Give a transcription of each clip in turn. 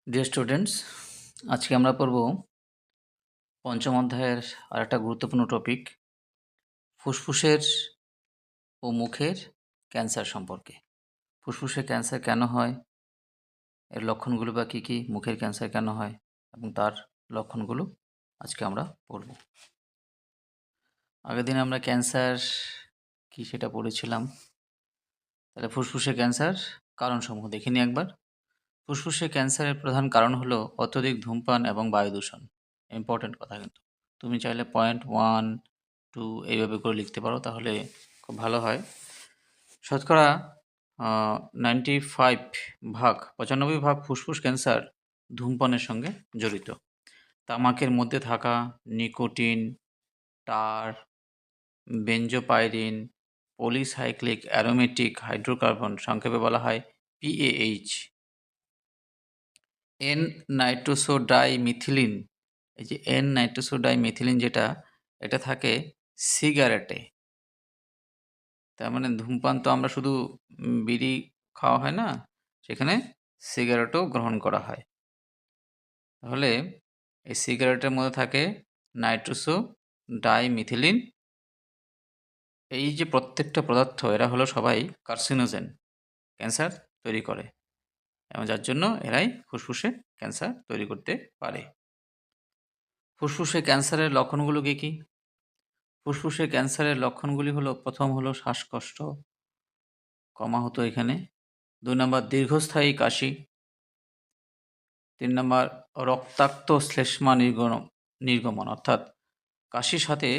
Dear students, আজকে আমরা পড়ব পঞ্চম অধ্যায়ের আরেকটা গুরুত্বপূর্ণ টপিক, ফুসফুসের ও মুখের ক্যান্সার সম্পর্কে। ফুসফুসে ক্যান্সার কেন হয়, এর লক্ষণগুলো বা কী কী, মুখের ক্যান্সার কেন হয় এবং তার লক্ষণগুলো আজকে আমরা পড়ব। আগের দিন আমরা ক্যান্সার কী সেটা পড়েছিলাম। তাহলে ফুসফুসে ক্যান্সার কারণসমূহ দেখে নিই একবার। ফুসফুসে ক্যান্সারের প্রধান কারণ হলো অত্যধিক ধূমপান এবং বায়ু দূষণ। ইম্পর্টেন্ট কথা কিন্তু। তুমি চাইলে পয়েন্ট 1, 2 এইভাবে করে লিখতে পারো, তাহলে খুব ভালো হয়। শতকরা 95% ফুসফুস ক্যান্সার ধূমপানের সঙ্গে জড়িত। তামাকের মধ্যে থাকা নিকোটিন, টার, বেনজোপাইরিন, পলিসাইক্লিক অ্যারোমেটিক হাইড্রোকার্বন, সংক্ষেপে বলা হয় PAH, এন নাইট্রোসোডাইমিথিলিন, এই যে এন নাইট্রোসোডাইমিথিলিন যেটা, এটা থাকে সিগারেটে। তার মানে ধূমপান তো আমরা শুধু বিড়ি খাওয়া হয় না, সেখানে সিগারেটও গ্রহণ করা হয়। তাহলে এই সিগারেটের মধ্যে থাকে নাইট্রোসোডাইমিথিলিন। এই যে প্রত্যেকটা পদার্থ, এরা হলো সবাই কার্সিনোজেন, ক্যান্সার তৈরি করে, এবং যার জন্য এরাই ফুসফুসে ক্যান্সার তৈরি করতে পারে। ফুসফুসে ক্যান্সারের লক্ষণগুলো কী কী? ফুসফুসে ক্যান্সারের লক্ষণগুলি হলো, প্রথম হলো শ্বাসকষ্ট, কমা হতো এখানে। 2 নম্বর দীর্ঘস্থায়ী কাশি। 3 নম্বর রক্তাক্ত শ্লেষ্মা নির্গমন, অর্থাৎ কাশির সাথে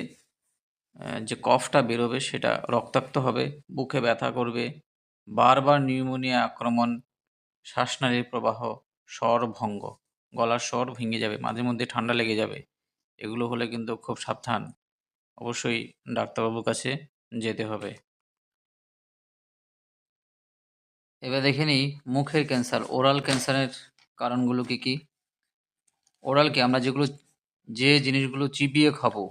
যে কফটা বেরোবে সেটা রক্তাক্ত হবে, বুকে ব্যথা করবে, বারবার নিউমোনিয়া আক্রমণ, শ্বাসনালীর প্রবাহ, স্বরভঙ্গ, গলার স্বর ভেঙে যাবে, মাঝে মধ্যে ঠান্ডা লেগে যাবে। এগুলো হলে কিন্তু খুব সাবধান, অবশ্যই ডাক্তারবাবুর কাছে যেতে হবে। এবার দেখে নিই মুখের ক্যান্সার, ওরাল ক্যান্সারের কারণগুলো কী কী। ওরালকে আমরা যে জিনিসগুলো চিবিয়ে খাবো,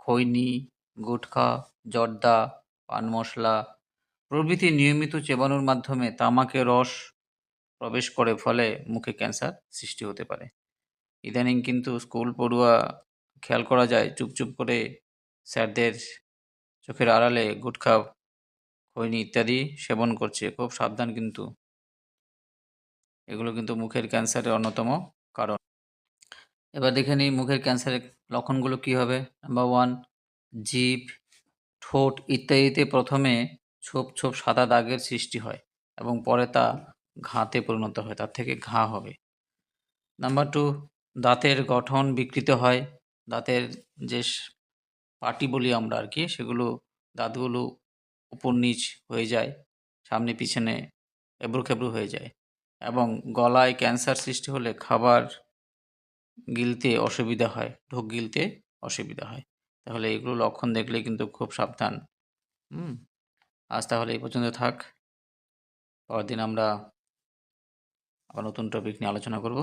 খৈনি, গুটখা, জর্দা, পান মশলা প্রভৃতি নিয়মিত চেবানোর মাধ্যমে তামাকের রস প্রবেশ করে, ফলে মুখে ক্যান্সার সৃষ্টি হতে পারে। ইদানিং কিন্তু স্কুল পড়ুয়া খেয়াল করা যায় চুপচুপ করে স্যারদের চোখের আড়ালে গুটখা, খৈনি ইত্যাদি সেবন করছে। খুব সাবধান কিন্তু, এগুলো কিন্তু মুখের ক্যান্সারের অন্যতম কারণ। এবার দেখে নিই মুখের ক্যান্সারের লক্ষণগুলো কী হবে। নাম্বার 1, জিভ, ঠোঁট ইত্যাদিতে প্রথমে ছোপ ছোপ সাদা দাগের সৃষ্টি হয় এবং পরে তা ঘাতে পরিণত হয়, তার থেকে ঘা হবে। নাম্বার 2, দাঁতের গঠন বিকৃত হয়। দাঁতের যে পাটি বলি আমরা আর কি, সেগুলো, দাঁতগুলো উপর নিচ হয়ে যায়, সামনে পিছনে এবড়ো খেবড়ো হয়ে যায়। এবং গলায় ক্যান্সার সৃষ্টি হলে খাবার গিলতে অসুবিধা হয়, ঢোক গিলতে অসুবিধা হয়। তাহলে এগুলো লক্ষণ দেখলে কিন্তু খুব সাবধান। আজ তাহলে এই পর্যন্ত থাক। পরের দিন আমরা আবার নতুন টপিক নিয়ে আলোচনা করব।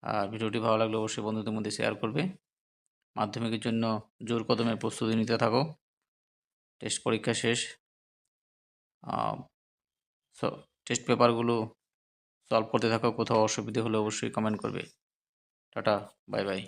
আর ভিডিওটি ভালো লাগলে অবশ্যই বন্ধুদের মধ্যে শেয়ার করবে। মাধ্যমিকের জন্য জোর কদমে প্রস্তুতি নিতে থাকো। টেস্ট পরীক্ষা শেষ, টেস্ট পেপারগুলো সলভ করতে থাকো। কোথাও অসুবিধে হলে অবশ্যই কমেন্ট করবে। Tata, bye bye.